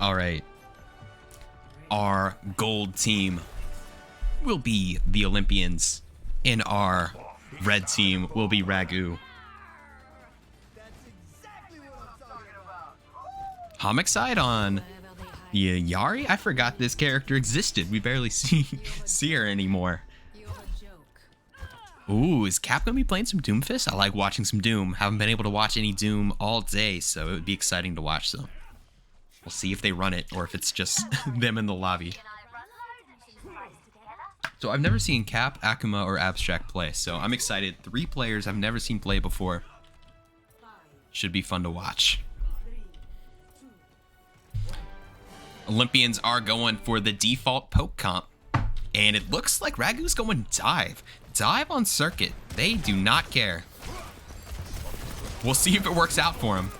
All right. Our gold team will be the Olympians, and our red team will be Ragu. Homicide on Yari? I forgot this character existed. We barely see her anymore. Ooh, is Cap gonna be playing some Doomfist? I like watching some Doom. Haven't been able to watch any Doom all day, so it would be exciting to watch them. We'll see if they run it or if it's just them in the lobby. So I've never seen Cap, Akuma, or Abstract play, so I'm excited. 3 players I've never seen play before. Should be fun to watch. Olympians are going for the default poke comp, and it looks like Ragu's going dive. Dive on circuit. They do not care. We'll see if it works out for him.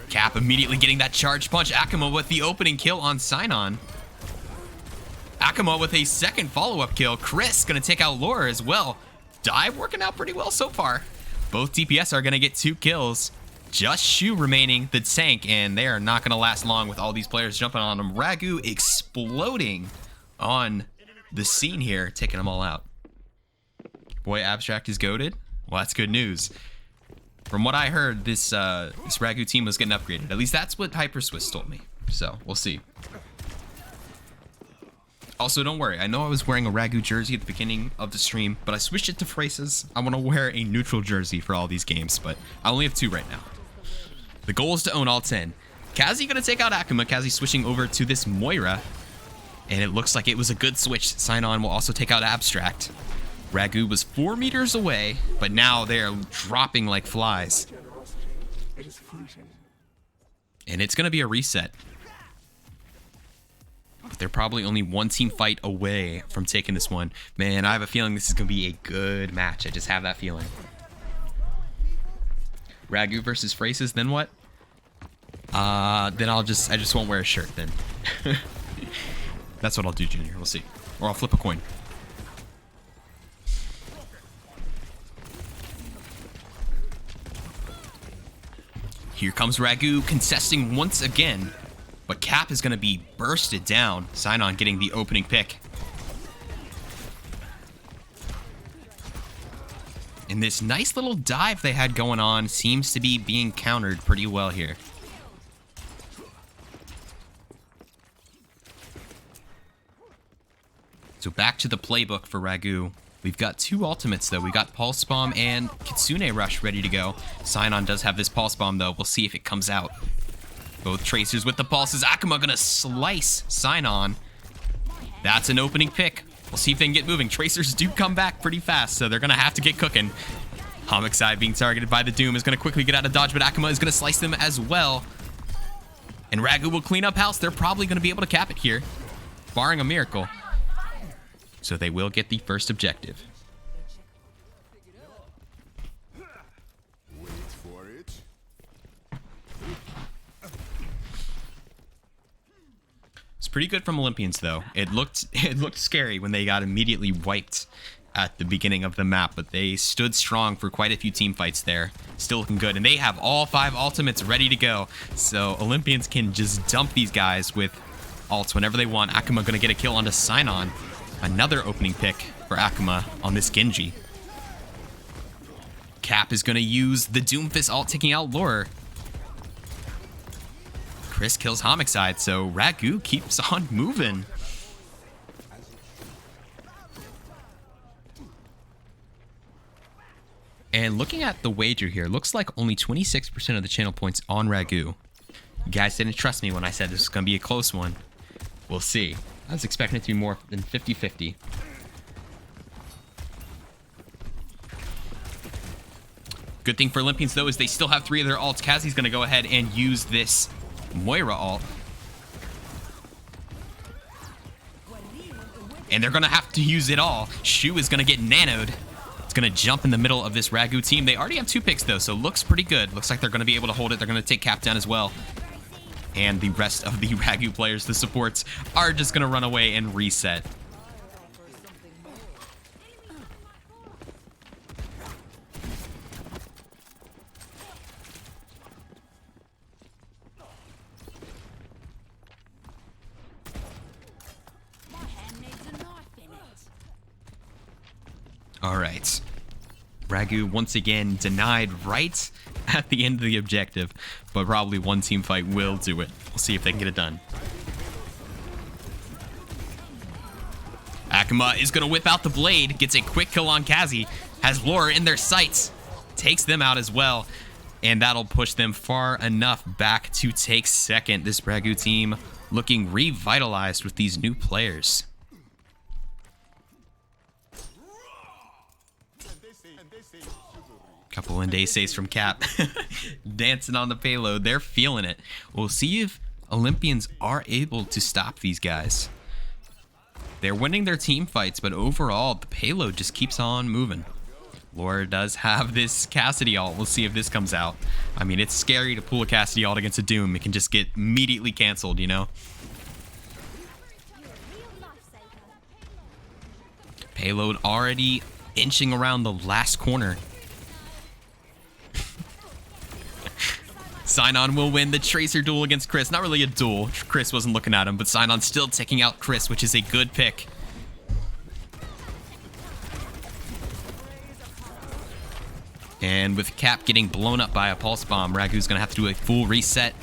Cap immediately getting that charge punch. Akuma with the opening kill on Sign-On. Akuma with a second follow-up kill. Chris gonna take out Laura as well. Dive working out pretty well so far. Both DPS are gonna get 2 kills. Just Shu remaining, the tank, and they are not gonna last long with all these players jumping on them. Ragu exploding on the scene here, taking them all out. Boy, Abstract is goated. Well, that's good news. From what I heard, this Ragu team was getting upgraded. At least that's what Hyper Swiss told me. So, we'll see. Also, don't worry. I know I was wearing a Ragu jersey at the beginning of the stream, but I switched it to Phrases. I want to wear a neutral jersey for all these games, but I only have 2 right now. The goal is to own all 10. Kazi going to take out Akuma. Kazi switching over to this Moira. And it looks like it was a good switch. Sign-On will also take out Abstract. Ragu was 4 meters away, but now they are dropping like flies. And it's going to be a reset. But they're probably only 1 team fight away from taking this one. Man, I have a feeling this is going to be a good match. I just have that feeling. Ragu versus Phrases, then what? Then I just won't wear a shirt then. That's what I'll do, Junior. We'll see. Or I'll flip a coin. Here comes Ragu contesting once again. But Cap is going to be bursted down. Sign-On getting the opening pick. And this nice little dive they had going on seems to be being countered pretty well here. So back to the playbook for Ragu. We've got 2 ultimates though. We've got Pulse Bomb and Kitsune Rush ready to go. Sign-On does have this Pulse Bomb though. We'll see if it comes out. Both Tracers with the pulses. Akuma gonna slice Sign-On. That's an opening pick. We'll see if they can get moving. Tracers do come back pretty fast, so they're gonna have to get cooking. Homicide being targeted by the Doom is gonna quickly get out of dodge, but Akuma is gonna slice them as well. And Ragu will clean up house. They're probably gonna be able to cap it here, barring a miracle. So they will get the first objective. It's pretty good from Olympians though. It looked scary when they got immediately wiped at the beginning of the map, but they stood strong for quite a few team fights there. Still looking good, and they have all 5 ultimates ready to go. So Olympians can just dump these guys with ults whenever they want. Akuma gonna get a kill onto Sign-On. Another opening pick for Akuma on this Genji. Cap is gonna use the Doomfist ult, taking out Lure. Chris kills Homicide, so Ragu keeps on moving. And looking at the wager here, looks like only 26% of the channel points on Ragu. You guys didn't trust me when I said this was going to be a close one. We'll see. I was expecting it to be more than 50-50. Good thing for Olympians, though, is they still have 3 of their ults. Kazi's going to go ahead and use this Moira ult. And they're going to have to use it all. Shu is going to get nanoed. It's going to jump in the middle of this Ragu team. They already have 2 picks, though, so looks pretty good. Looks like they're going to be able to hold it. They're going to take Cap down as well. And the rest of the Ragu players, the supports, are just going to run away and reset. All right. Ragu once again denied right at the end of the objective, but probably one team fight will do it. We'll see if they can get it done. Akuma is going to whip out the blade, gets a quick kill on Kazi, has Laura in their sights, takes them out as well, and that'll push them far enough back to take second. This Ragu team looking revitalized with these new players. Couple Indeses from Cap. Dancing on the payload. They're feeling it. We'll see if Olympians are able to stop these guys. They're winning their team fights, but overall, the payload just keeps on moving. Laura does have this Cassidy ult. We'll see if this comes out. I mean, it's scary to pull a Cassidy ult against a Doom. It can just get immediately canceled, you know? Payload already inching around the last corner. Sinon will win the Tracer duel against Chris. Not really a duel. Chris wasn't looking at him, but Sinon still taking out Chris, which is a good pick. And with Cap getting blown up by a pulse bomb, Ragu's going to have to do a full reset.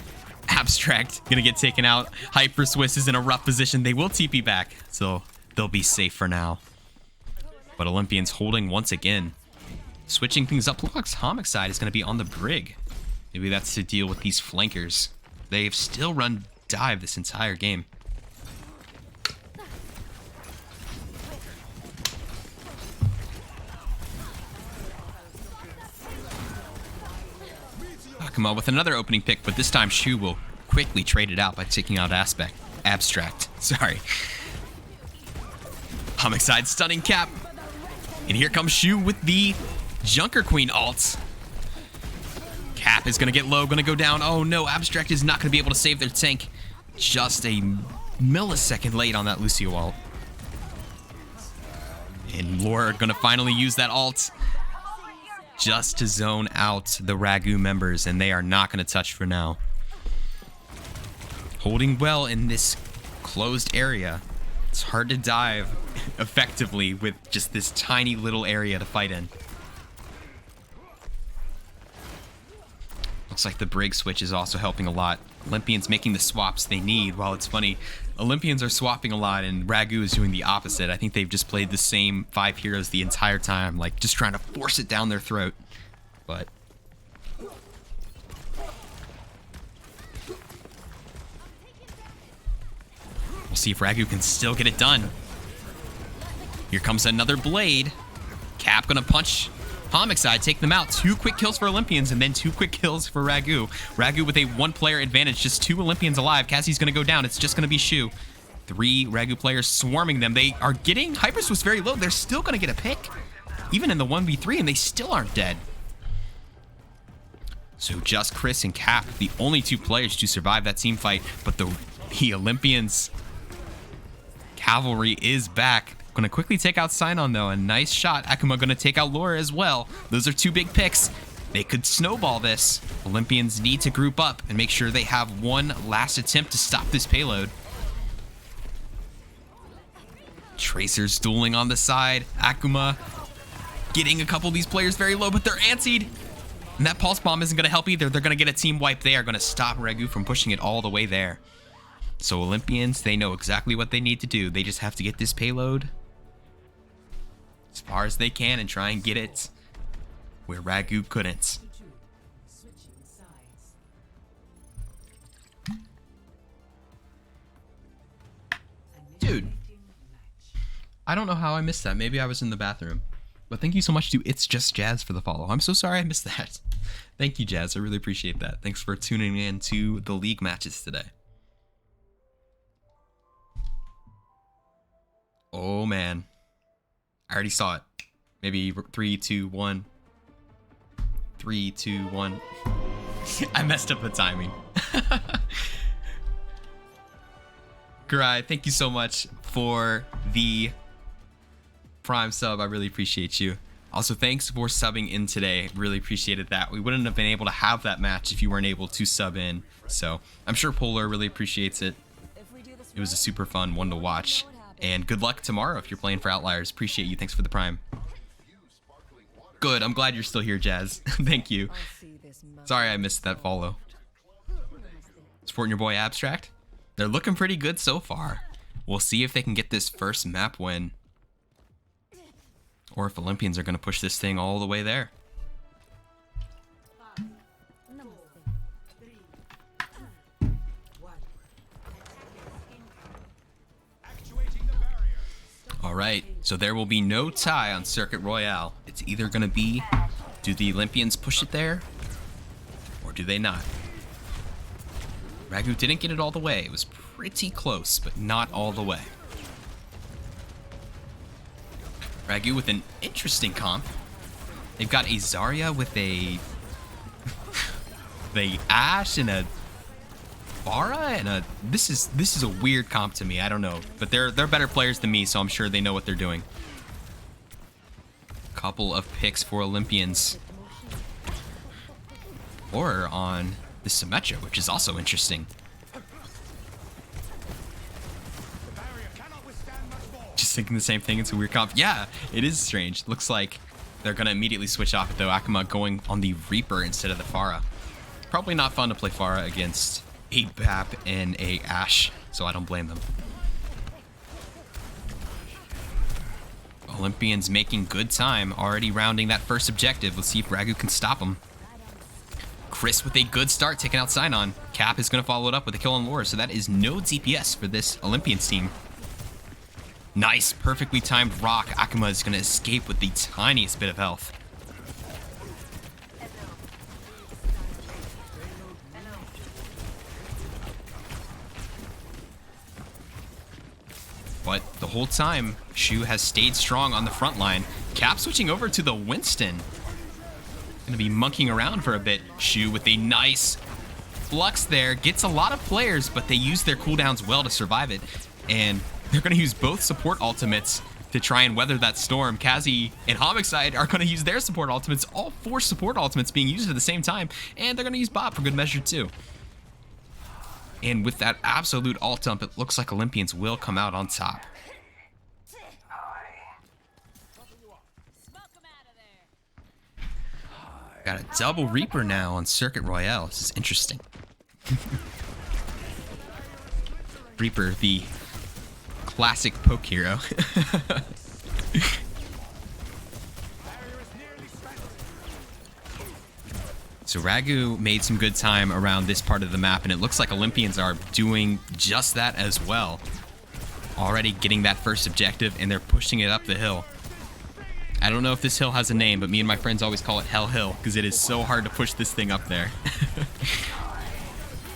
Abstract going to get taken out. Hyper Swiss is in a rough position. They will TP back, so they'll be safe for now. But Olympians holding once again. Switching things up. Looks like Homicide is going to be on the Brig. Maybe that's to deal with these flankers. They've still run dive this entire game. Akuma with another opening pick, but this time Shu will quickly trade it out by taking out Abstract. Sorry. Homicide stunning Cap. And here comes Shu with the Junker Queen ult. Cap is going to get low, going to go down. Oh no, Abstract is not going to be able to save their tank. Just a millisecond late on that Lucio ult. And Laura going to finally use that ult just to zone out the Ragu members, and they are not going to touch for now. Holding well in this closed area. It's hard to dive effectively with just this tiny little area to fight in. Looks like the Brig switch is also helping a lot. Olympians making the swaps they need. While it's funny, Olympians are swapping a lot and Ragu is doing the opposite. I think they've just played the same 5 heroes the entire time, like just trying to force it down their throat. But we'll see if Ragu can still get it done. Here comes another blade. Cap gonna punch Homicide, take them out. 2 quick kills for Olympians and then 2 quick kills for Ragu. Ragu with a 1-player advantage, just 2 Olympians alive. Cassie's gonna go down. It's just gonna be Shu. 3 Ragu players swarming them. They are getting Hyper Swiss very low. They're still gonna get a pick, even in the 1v3, and they still aren't dead. So just Chris and Cap, the only 2 players to survive that team fight. But the Olympians cavalry is back. Gonna quickly take out Sinon though. A nice shot. Akuma gonna take out Laura as well. Those are 2 big picks. They could snowball this. Olympians need to group up and make sure they have one last attempt to stop this payload. Tracers dueling on the side. Akuma getting a couple of these players very low, but they're antied. And that pulse bomb isn't gonna help either. They're gonna get a team wipe. They are gonna stop Ragu from pushing it all the way there. So Olympians, they know exactly what they need to do. They just have to get this payload as far as they can and try and get it where Ragu couldn't. Dude, I don't know how I missed that. Maybe I was in the bathroom. But thank you so much to It's Just Jazz for the follow. I'm so sorry I missed that. Thank you, Jazz. I really appreciate that. Thanks for tuning in to the league matches today. Oh, man. I already saw it. Maybe 3, 2, 1. 3, 2, 1. I messed up the timing. Garai, thank you so much for the Prime sub. I really appreciate you. Also, thanks for subbing in today. Really appreciated that. We wouldn't have been able to have that match if you weren't able to sub in. So I'm sure Polar really appreciates it. It was a super fun one to watch. And good luck tomorrow if you're playing for Outliers. Appreciate you. Thanks for the Prime. Good. I'm glad you're still here, Jazz. Thank you. Sorry I missed that follow. Supporting your boy Abstract. They're looking pretty good so far. We'll see if they can get this first map win. Or if Olympians are going to push this thing all the way there. Alright, so there will be no tie on Circuit Royale. It's either going to be, do the Olympians push it there, or do they not? Ragu didn't get it all the way. It was pretty close, but not all the way. Ragu with an interesting comp. They've got a Zarya with a the Ashe and a Pharah and a this is a weird comp to me. I don't know, but they're better players than me, so I'm sure they know what they're doing. Couple of picks for Olympians. Or on the Symmetra, which is also interesting. Just thinking the same thing. It's a weird comp. Yeah, it is strange. Looks like they're gonna immediately switch off it though. Akuma going on the Reaper instead of the Pharah. Probably not fun to play Pharah against a BAP and a Ashe, so I don't blame them. Olympians making good time, already rounding that first objective. Let's see if Ragu can stop them. Chris with a good start, taking out Sinon. Cap is going to follow it up with a kill on Lore, so that is no DPS for this Olympians team. Nice, perfectly timed rock. Akuma is going to escape with the tiniest bit of health. But the whole time, Shu has stayed strong on the front line. Cap switching over to the Winston. Gonna be monkeying around for a bit. Shu with a nice flux there. Gets a lot of players, but they use their cooldowns well to survive it. And they're gonna use both support ultimates to try and weather that storm. Kazi and Homicide are gonna use their support ultimates. All 4 support ultimates being used at the same time. And they're gonna use Bot for good measure too. And with that absolute ult dump, it looks like Olympians will come out on top. Got a double Reaper now on Circuit Royale. This is interesting. Reaper, the classic poke hero. So Ragu made some good time around this part of the map, and it looks like Olympians are doing just that as well. Already getting that first objective, and they're pushing it up the hill. I don't know if this hill has a name, but me and my friends always call it Hell Hill, because it is so hard to push this thing up there.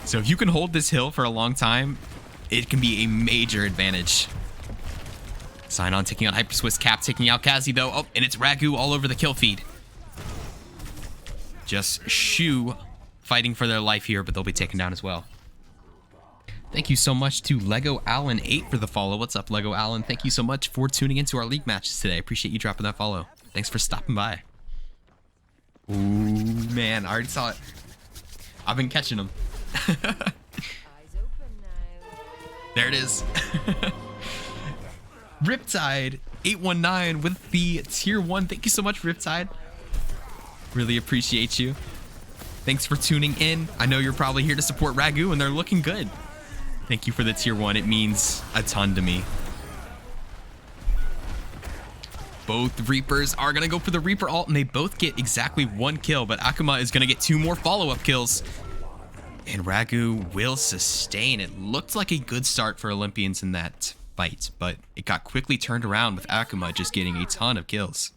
So if you can hold this hill for a long time, it can be a major advantage. Sinon taking out Hyper Swiss, Cap taking out Kazi though. Oh, and it's Ragu all over the kill feed. Just Shu fighting for their life here, but they'll be taken down as well. Thank you so much to Lego Allen 8 for the follow. What's up, Lego Allen? Thank you so much for tuning into our league matches today. Appreciate you dropping that follow. Thanks for stopping by. Ooh, man, I already saw it. I've been catching them. There it is. Riptide 819 with the tier 1. Thank you so much, Riptide. Really appreciate you. Thanks for tuning in. I know you're probably here to support Ragu, and they're looking good. Thank you for the tier 1. It means a ton to me. Both Reapers are going to go for the Reaper ult, and they both get exactly 1 kill, but Akuma is going to get 2 more follow-up kills. And Ragu will sustain. It looked like a good start for Olympians in that fight, but it got quickly turned around with Akuma just getting a ton of kills.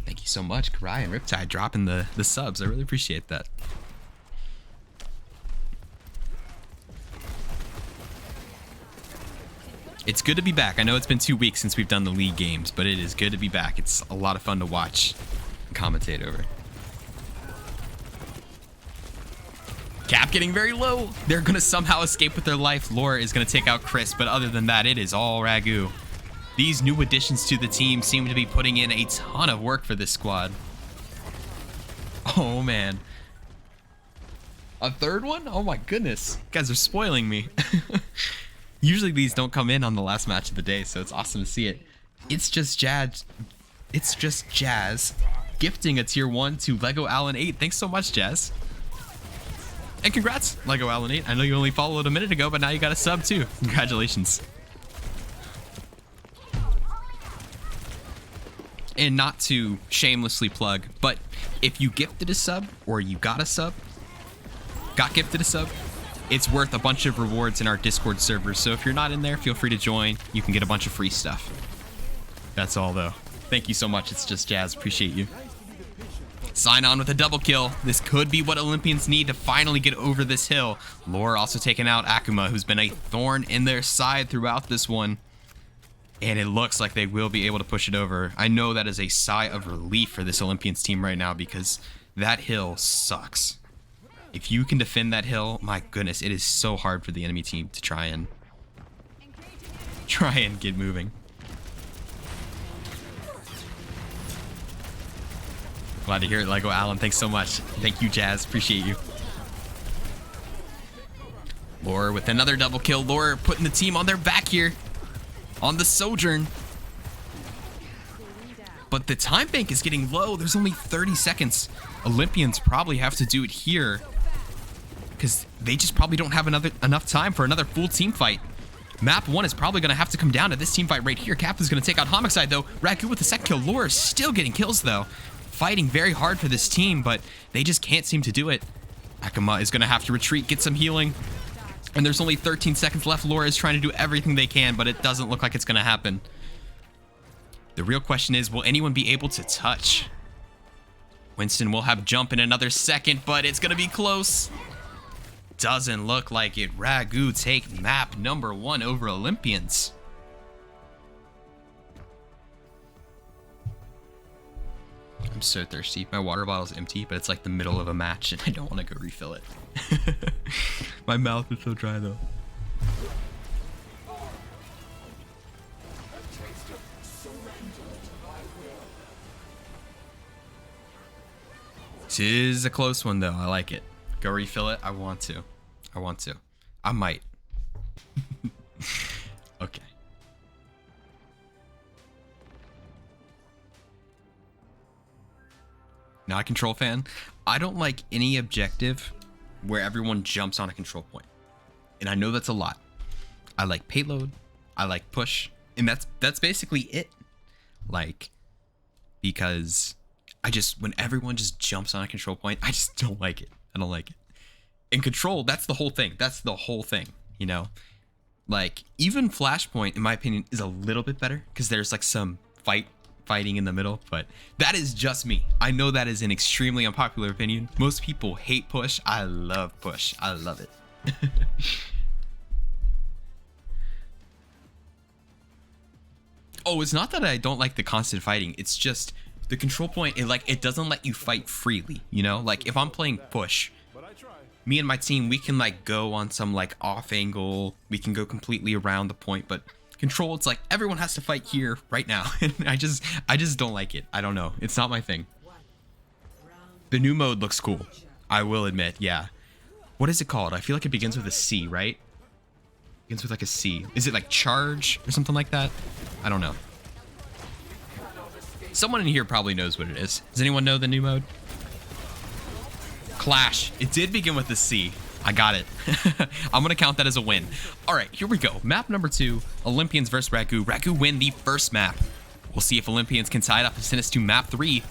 Thank you so much, Karai and Riptide, dropping the subs. I really appreciate that. It's good to be back. I know it's been 2 weeks since we've done the league games, but it is good to be back. It's a lot of fun to watch and commentate over. Cap getting very low. They're going to somehow escape with their life. Lore is going to take out Chris, but other than that, it is all Ragu. These new additions to the team seem to be putting in a ton of work for this squad. Oh, man. A third one? Oh, my goodness. You guys are spoiling me. Usually these don't come in on the last match of the day, so it's awesome to see it. It's just Jazz. It's just Jazz gifting a tier 1 to Lego Allen 8. Thanks so much, Jazz. And congrats, Lego Allen 8. I know you only followed a minute ago, but now you got a sub too. Congratulations. And not to shamelessly plug, but if you gifted a sub or you got gifted a sub, it's worth a bunch of rewards in our Discord servers. So if you're not in there, feel free to join. You can get a bunch of free stuff. That's all though. Thank you so much. It's just Jazz. Appreciate you. Sign on with a double kill. This could be what Olympians need to finally get over this hill. Lore also taking out Akuma, who's been a thorn in their side throughout this one. And it looks like they will be able to push it over. I know that is a sigh of relief for this Olympians team right now because that hill sucks. If you can defend that hill, my goodness, it is so hard for the enemy team to try and get moving. Glad to hear it, Lego Allen. Thanks so much. Thank you, Jazz. Appreciate you. Lore with another double kill. Lore putting the team on their back here on the Sojourn. But the time bank is getting low. There's only 30 seconds. Olympians probably have to do it here because they just probably don't have enough time for another full team fight. Map 1 is probably going to have to come down to this team fight right here. Cap is going to take out Homicide, though. Ragu with the second kill. Lore is still getting kills, though. Fighting very hard for this team, but they just can't seem to do it. Akuma is going to have to retreat, get some healing. And there's only 13 seconds left. Laura is trying to do everything they can, but it doesn't look like it's going to happen. The real question is, will anyone be able to touch? Winston will have jump in another second, but it's going to be close. Doesn't look like it. Ragu take map number 1 over Olympians. I'm so thirsty. My water bottle's empty, but it's like the middle of a match and I don't want to go refill it. My mouth is so dry though. This is a close one though. I like it. Go refill it. I want to. I might. Okay. Not a control fan. I don't like any objective where everyone jumps on a control point. And I know that's a lot. I like payload. I like push. And that's basically it. Like, because when everyone just jumps on a control point, I just don't like it. I don't like it. In control, that's the whole thing. That's the whole thing, you know? Like, even Flashpoint, in my opinion, is a little bit better because there's like some fighting in the middle, but that is just me. I know that is an extremely unpopular opinion. Most people hate push. I love push. I love it. Oh, it's not that I don't like the constant fighting. It's just the control point, it doesn't let you fight freely, you know? Like, if I'm playing push, me and my team, we can like go on some like off angle. We can go completely around the point, but control, it's like everyone has to fight here right now. And I just don't like it. I don't know. It's not my thing. The new mode looks cool. I will admit, yeah. What is it called? I feel like it begins with a C, right? Begins with like a C. Is it like charge or something like that? I don't know. Someone in here probably knows what it is. Does anyone know the new mode? Clash. It did begin with a C. I got it. I'm going to count that as a win. All right, here we go. Map number 2, Olympians versus Ragu. Ragu win the first map. We'll see if Olympians can tie it up and send us to map 3.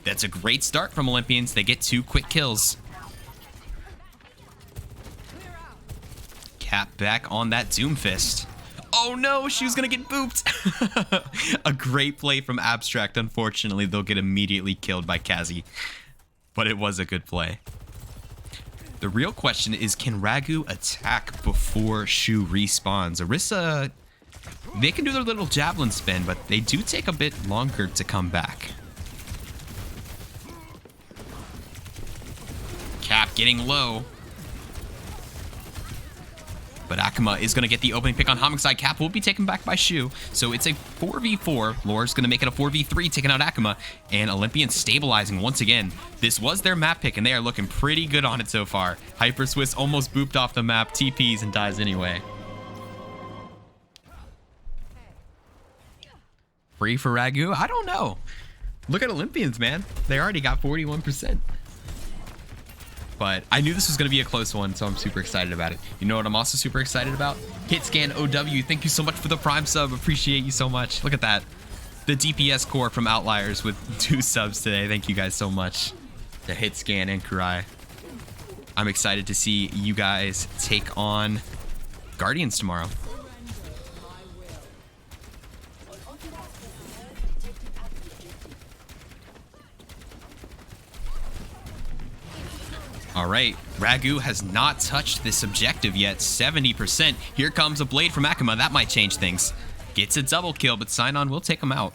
That's a great start from Olympians. They get 2 quick kills. Cap back on that Doomfist. Oh no, she was going to get booped. A great play from Abstract. Unfortunately, they'll get immediately killed by Kazi. But it was a good play. The real question is, can Ragu attack before Shu respawns? Orisa, they can do their little javelin spin, but they do take a bit longer to come back. Cap getting low. But Akuma is going to get the opening pick on Homicide. Cap will be taken back by Shu. So it's a 4v4. Lore's going to make it a 4v3, taking out Akuma. And Olympians stabilizing once again. This was their map pick, and they are looking pretty good on it so far. Hyper Swiss almost booped off the map, TPs, and dies anyway. Free for Ragu? I don't know. Look at Olympians, man. They already got 41%. But I knew this was going to be a close one, so I'm super excited about it. You know what I'm also super excited about? HitScan OW, thank you so much for the Prime sub. Appreciate you so much. Look at that. The DPS core from Outliers with 2 subs today. Thank you guys so much. The HitScan and Kurai. I'm excited to see you guys take on Guardians tomorrow. All right, Ragu has not touched this objective yet, 70%. Here comes a blade from Akuma. That might change things. Gets a double kill, but Scion will take him out.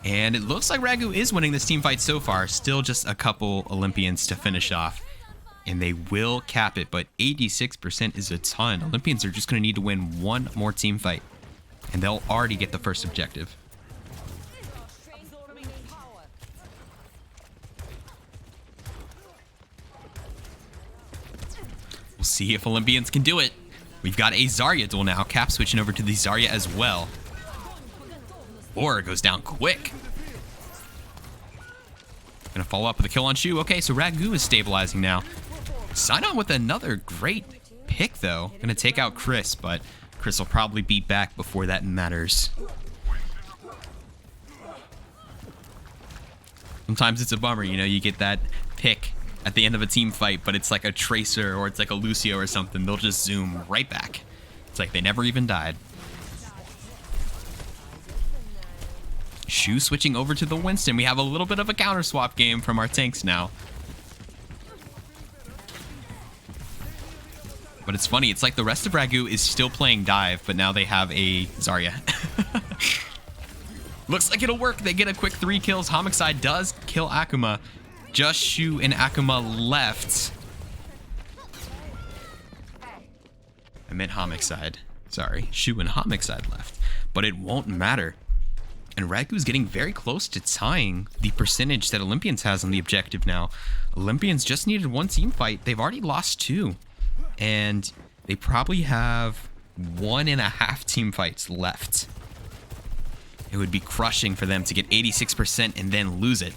And it looks like Ragu is winning this team fight so far. Still just a couple Olympians to finish off. And they will cap it, but 86% is a ton. Olympians are just going to need to win one more team fight. And they'll already get the first objective. We'll see if Olympians can do it. We've got a Zarya duel now. Cap switching over to the Zarya as well. Or goes down quick. Gonna follow up with a kill on Shu. Okay, so Ragu is stabilizing now. Scion with another great pick, though. Gonna take out Chris, but Chris will probably be back before that matters. Sometimes it's a bummer, you know, you get that pick at the end of a team fight, but it's like a Tracer or it's like a Lucio or something. They'll just zoom right back. It's like they never even died. Shu switching over to the Winston. We have a little bit of a counter swap game from our tanks now. But it's funny, it's like the rest of Ragu is still playing dive, but now they have a Zarya. Looks like it'll work. They get a quick 3 kills. Homicide does kill Akuma. Just Shu and Akuma left. I meant Homicide. Sorry, Shu and Homicide left. But it won't matter. And Ragu's getting very close to tying the percentage that Olympians has on the objective now. Olympians just needed one team fight. They've already lost 2. And they probably have 1.5 team fights left. It would be crushing for them to get 86% and then lose it.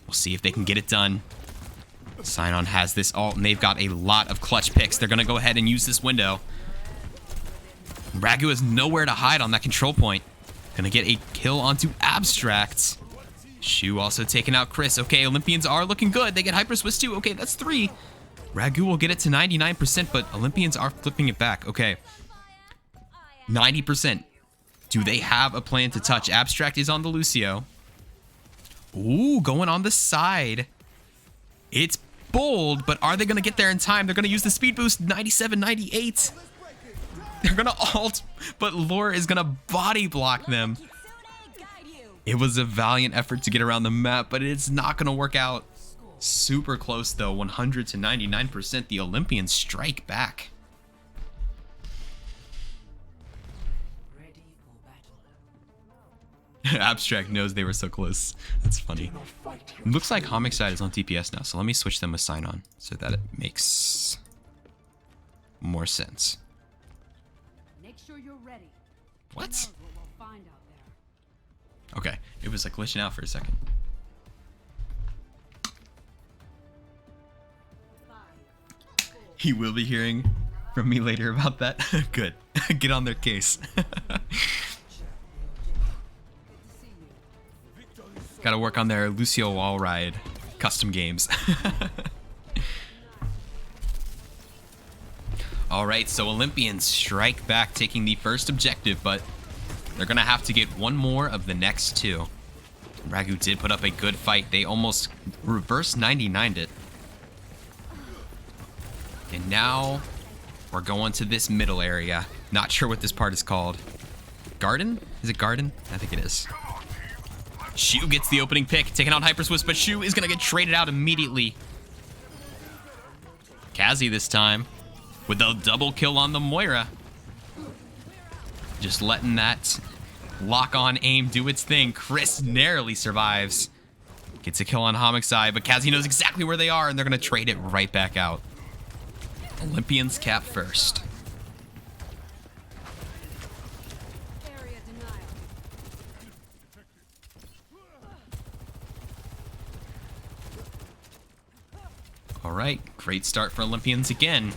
We'll see if they can get it done. Scion has this ult, and they've got a lot of clutch picks. They're going to go ahead and use this window. Ragu has nowhere to hide on that control point. Gonna get a kill onto Abstract. Shu also taking out Chris. Okay, Olympians are looking good. They get Hyper Swiss too. Okay, that's 3. Ragu will get it to 99%, but Olympians are flipping it back. Okay. 90%. Do they have a plan to touch? Abstract is on the Lucio. Ooh, going on the side. It's bold, but are they gonna get there in time? They're gonna use the speed boost. 97, 98. They're gonna ult, but Lore is gonna body block them. It was a valiant effort to get around the map, but it's not gonna work out. Super close though, 100 to 99%. The Olympians strike back. Abstract knows they were so close. That's funny. It looks like Homicide is on TPS now, so let me switch them with Scion so that it makes more sense. What? Okay, it was like glitching out for a second. He will be hearing from me later about that. Good. Get on their case. Gotta work on their Lucio wall ride custom games. Alright, so Olympians strike back, taking the first objective, but they're gonna have to get one more of the next 2. Ragu did put up a good fight. They almost reverse 99'd it. And now we're going to this middle area. Not sure what this part is called. Garden? Is it Garden? I think it is. Shu gets the opening pick, taking out Hyper Swiss, but Shu is gonna get traded out immediately. Kazi this time with a double kill on the Moira. Just letting that lock-on aim do its thing. Chris narrowly survives. Gets a kill on Homicide, but Kazi knows exactly where they are, and they're going to trade it right back out. Olympians cap first. All right, great start for Olympians again.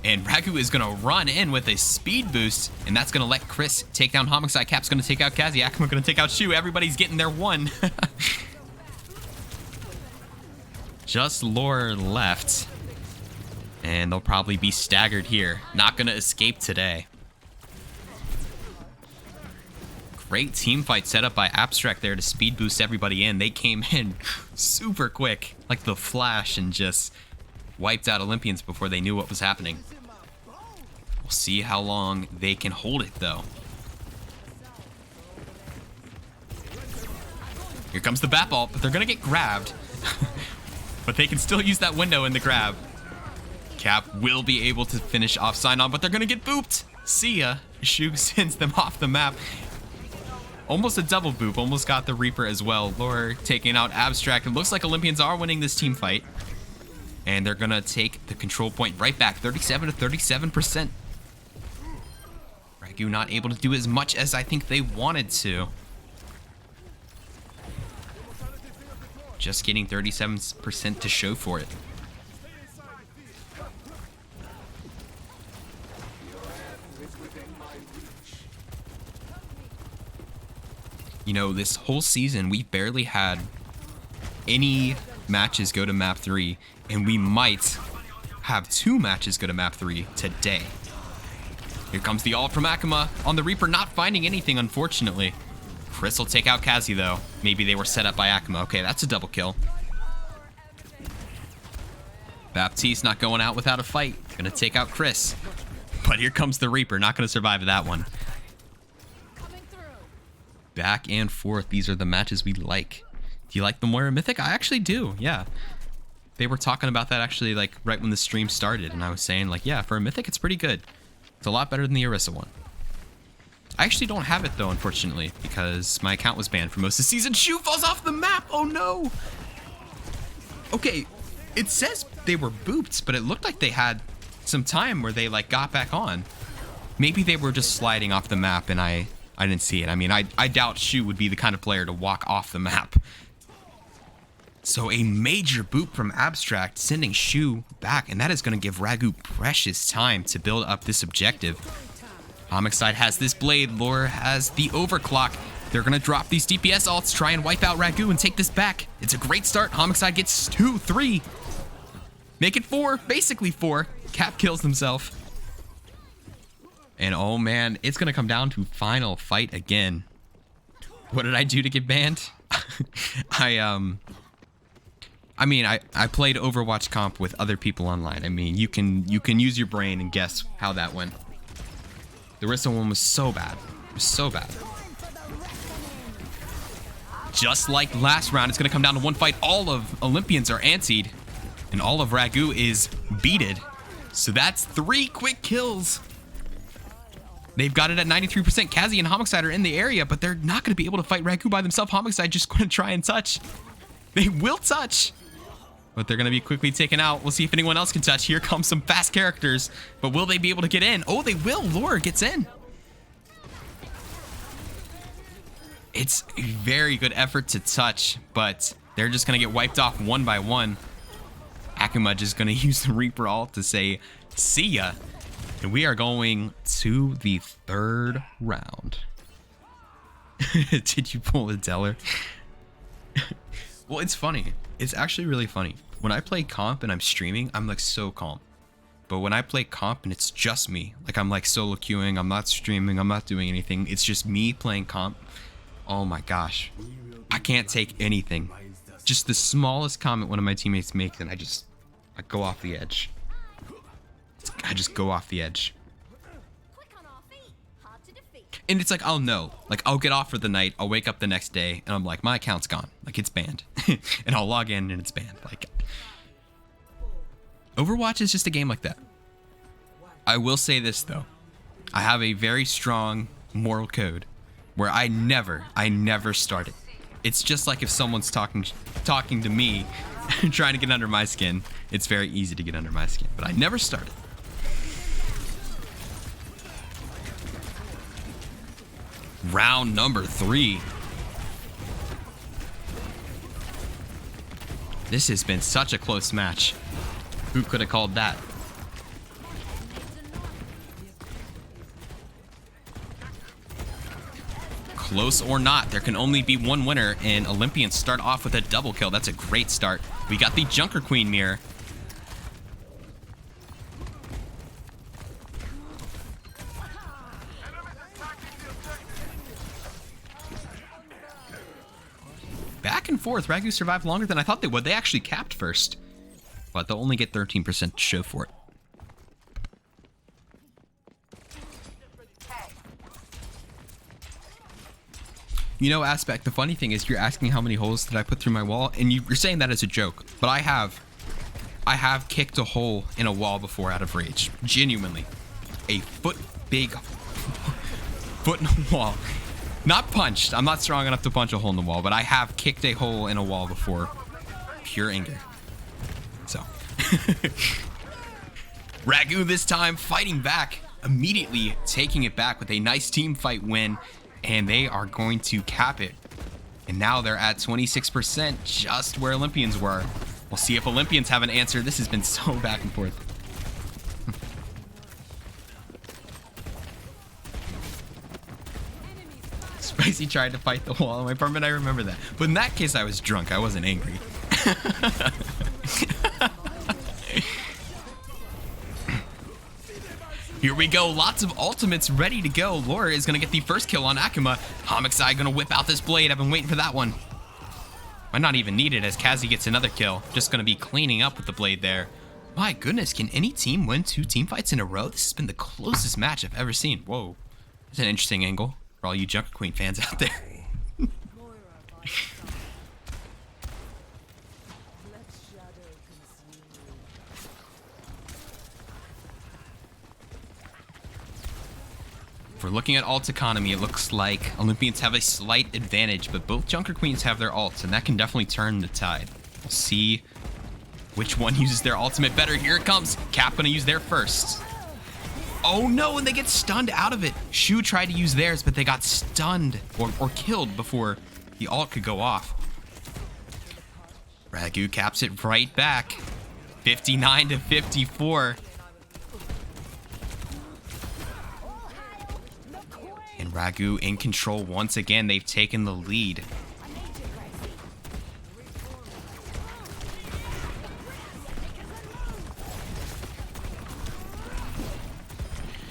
And Ragu is going to run in with a speed boost, and that's going to let Chris take down Homicide. Cap's going to take out Kazi. Akuma going to take out Shu. Everybody's getting their one. Just Lore left. And they'll probably be staggered here. Not going to escape today. Great team fight set up by Abstract there to speed boost everybody in. They came in super quick, like the Flash, and just wiped out Olympians before they knew what was happening. We'll see how long they can hold it, though. Here comes the bat ball, but they're going to get grabbed. But they can still use that window in the grab. Cap will be able to finish off Sign-On, but they're going to get booped. See ya. Shu sends them off the map. Almost a double boop. Almost got the Reaper as well. Lore taking out Abstract. It looks like Olympians are winning this team fight. And they're going to take the control point right back. 37 to 37%. Ragu not able to do as much as I think they wanted to. Just getting 37% to show for it. You know, this whole season, we barely had any matches go to map 3, and we might have 2 matches go to map 3 today. Here comes the ult from Akuma on the Reaper, not finding anything, unfortunately. Chris will take out Kazi, though. Maybe they were set up by Akuma. Okay, that's a double kill. Baptiste not going out without a fight. Gonna take out Chris. But here comes the Reaper, not gonna survive that one. Back and forth. These are the matches we like. Do you like the Moira Mythic? I actually do, yeah. They were talking about that actually like right when the stream started, and I was saying like, yeah, for a Mythic, it's pretty good. It's a lot better than the Orisa one. I actually don't have it though, unfortunately, because my account was banned for most of the season. Shu falls off the map. Oh no. Okay, it says they were booped, but it looked like they had some time where they like got back on. Maybe they were just sliding off the map and I didn't see it. I mean, I doubt Shu would be the kind of player to walk off the map. So a major boop from Abstract, sending Shu back, and that is going to give Ragu precious time to build up this objective. Homicide has this blade, Lore has the overclock. They're going to drop these DPS ults, try and wipe out Ragu and take this back. It's a great start. Homicide gets 2, 3. Make it 4, basically 4. Cap kills himself. And oh man, it's going to come down to final fight again. What did I do to get banned? I played Overwatch comp with other people online. I mean, you can use your brain and guess how that went. The Orisa one was so bad. It was so bad. Just like last round, it's going to come down to one fight. All of Olympians are antied, and all of Ragu is beated. So that's 3 quick kills. They've got it at 93%. Kazi and Homicide are in the area, but they're not going to be able to fight Ragu by themselves. Homicide just going to try and touch. They will touch, but they're going to be quickly taken out. We'll see if anyone else can touch. Here comes some fast characters, but will they be able to get in? Oh, they will. Lore gets in. It's a very good effort to touch, but they're just going to get wiped off one by one. Akuma just going to use the Reaper ult to say, see ya. And we are going to the 3rd round. Did you pull a Deller? Well, it's funny. It's actually really funny. When I play comp and I'm streaming, I'm like so calm. But when I play comp and it's just me, like I'm like solo queuing, I'm not streaming, I'm not doing anything. It's just me playing comp. Oh my gosh. I can't take anything. Just the smallest comment one of my teammates makes and I go off the edge. I just go off the edge. And it's like, I'll know. Like, I'll get off for the night. I'll wake up the next day, and I'm like, my account's gone. Like, it's banned. And I'll log in, and it's banned. Like, Overwatch is just a game like that. I will say this, though. I have a very strong moral code where I never start it. It's just like if someone's talking to me, trying to get under my skin. It's very easy to get under my skin, but I never started. Round number 3. This has been such a close match. Who could have called that? Close or not, there can only be one winner, and Olympians start off with a double kill. That's a great start. We got the Junker Queen mirror. Back and forth. Ragu survived longer than I thought they would. They actually capped first, but they'll only get 13% to show for it. You know, Aspect, the funny thing is you're asking how many holes did I put through my wall, and you're saying that as a joke, but I have kicked a hole in a wall before out of rage. Genuinely. A big foot in a wall. Not punched. I'm not strong enough to punch a hole in the wall, but I have kicked a hole in a wall before. Pure anger. So. Ragu this time fighting back, immediately taking it back with a nice team fight win, and they are going to cap it. And now they're at 26%, just where Olympians were. We'll see if Olympians have an answer. This has been so back and forth. Spicy tried to fight the wall on my apartment. I remember that. But in that case, I was drunk. I wasn't angry. Here we go. Lots of ultimates ready to go. Laura is going to get the first kill on Akuma. Homicide going to whip out this blade. I've been waiting for that one. Might not even need it as Kazi gets another kill. Just going to be cleaning up with the blade there. My goodness, can any team win 2 team fights in a row? This has been the closest match I've ever seen. Whoa. That's an interesting angle for all you Junker Queen fans out there. If we're looking at ult economy, it looks like Olympians have a slight advantage, but both Junker Queens have their ults, and that can definitely turn the tide. We'll see which one uses their ultimate better. Here it comes. Cap gonna use their first. Oh no, and they get stunned out of it. Shu tried to use theirs, but they got stunned or killed before the ult could go off. Ragu caps it right back. 59 to 54. And Ragu in control once again. They've taken the lead.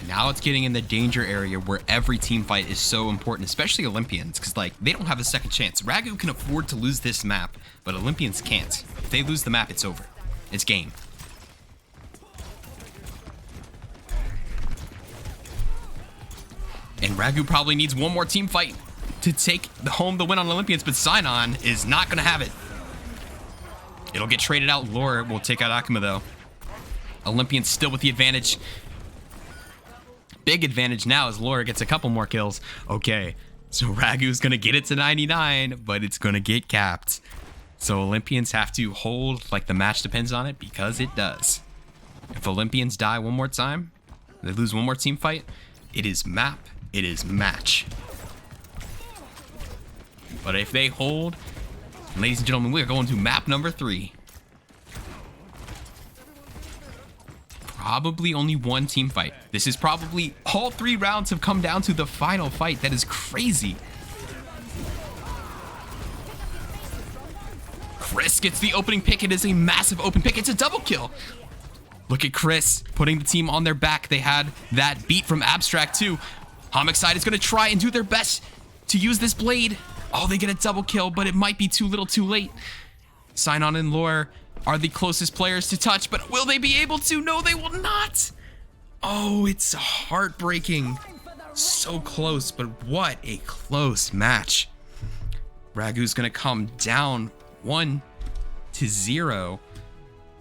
Now it's getting in the danger area where every team fight is so important, especially Olympians, because like they don't have a second chance. Ragu can afford to lose this map, but Olympians can't. If they lose the map, it's over. It's game. And Ragu probably needs one more team fight to take home the win on Olympians, but Sinon is not going to have it. It'll get traded out. Lore will take out Akuma, though. Olympians still with the advantage. Big advantage now as Lore gets a couple more kills. Okay, so Ragu's going to get it to 99, but it's going to get capped. So Olympians have to hold like the match depends on it, because it does. If Olympians die one more time, they lose one more team fight, it is map, it is match. But if they hold, ladies and gentlemen, we're going to map number 3. Probably only one team fight. This is probably all 3 rounds have come down to the final fight. That is crazy. Chris gets the opening pick. It is a massive open pick. It's a double kill. Look at Chris putting the team on their back. They had that beat from Abstract too. Homicide is going to try and do their best to use this blade. Oh, they get a double kill, but it might be too little too late. Sinon and Lore are the closest players to touch, but will they be able to? No, they will not. Oh, it's heartbreaking. So close, but what a close match. Ragu's going to come down 1-0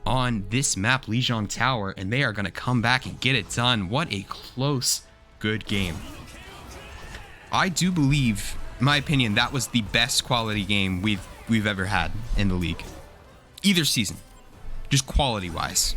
on this map, Lijiang Tower, and they are going to come back and get it done. What a close, good game. I do believe In my opinion, that was the best quality game we've ever had in the league. Either season. Just quality-wise.